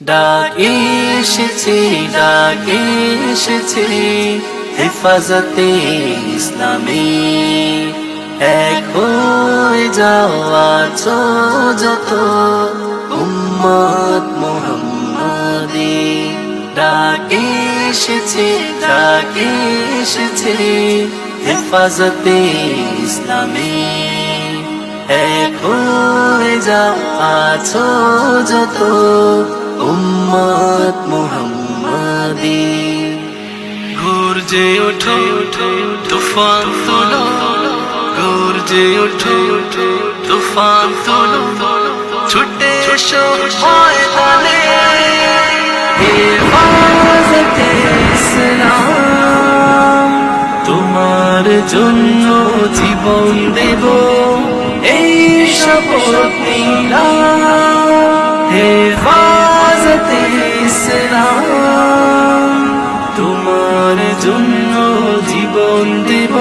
ডাক এসেছে, ডাক এসেছে হেফাজতে ইসলামী। এক হয়ে যাও আছো যত উম্মত মুহাম্মাদি। ডাক এসেছে, ডাক এসেছে হেফাজতে ইসলামী। এক হয়ে যাও আছো যত উম্মত মুহাম্মাদি। গর্জে ওঠো তুফান তোলো, গর্জে ওঠো তুফান তোলো, ছুটে এসো ময়দানে হেফাজতে ইসলাম। তোমার জন্য জীবন দেব এই শপথ নিলাম। হেফাজতে ইসলাম, তোমার জন্য জীবন দেব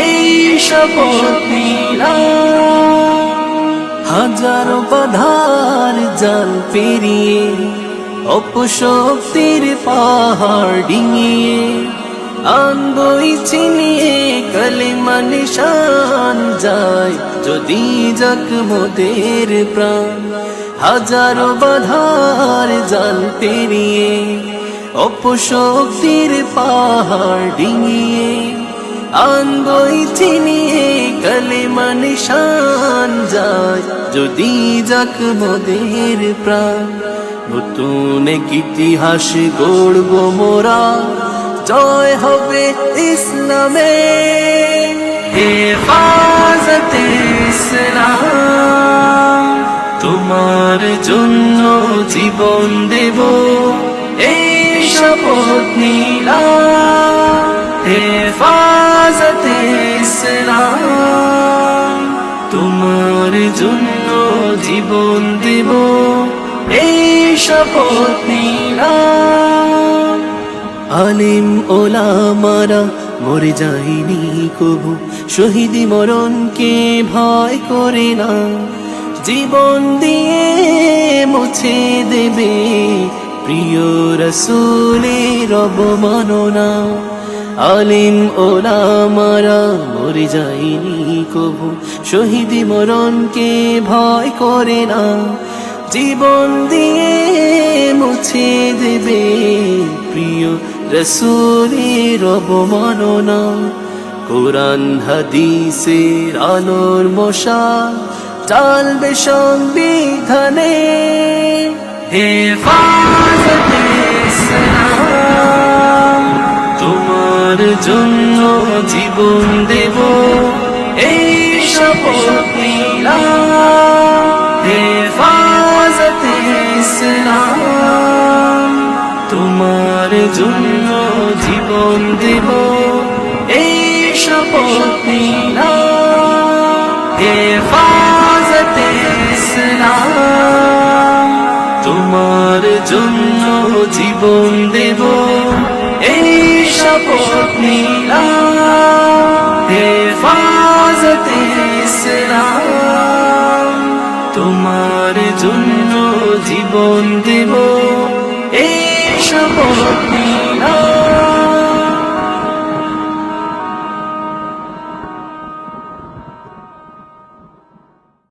এই শপথ নিলাম। হাজারো বাধার জাল পেরিয়ে অপশক্তির পাহাড় ডিঙিয়ে আনবই চিনিয়ে কালিমা নিশান যায় যদি যাক মোদের প্রাণ। হাজারো বাধার জাল পেরিয়ে অপশক্তির পাহাড় ডিঙিয়ে আনবই চিনিয়ে কালিমা নিশান যায় যদি যাক মোদের প্রাণ। নতুন এক ইতিহাস গড়ব মোরা, জয় হবে ইসলামে। হেফাজতে ইসলাম, তোমার জন্য জীবন দেব এই শপথ নিলাম। হেফাজতে ইসলাম, তোমার জন্য জীবন দেব এই শপথ নিলাম। আলিম ওলামারা মরে যায়নি কবু, শহীদি মরণকে ভয় করে না। জীবন দিয়ে মুছে দেবে প্রিয় রাসূলের অবমাননা। আলিম ওলামারা মরে যায়নি কবু, শহীদি মরণকে ভয় করে না। জীবন দিয়ে মুছে দেবে প্রিয় রাসূলের অবমাননা। কোরআন হাদিসের আলোর মশাল জ্বালবে সংবিধানে। হেফাজতে ইসলাম, তোমার জন্য জীবন দেব এই শপথ নিলাম। হেফাজতে ইসলাম, তোমার জন্য জীবন দেব এই শপথ নিলাম। হেফাজতে ইসলাম, তোমার জন্য জীবন দেব এই শপথ নিলাম। হেফাজতে ইসলাম, তোমার জন্য জীবন দেব এই শপথ নিলাম।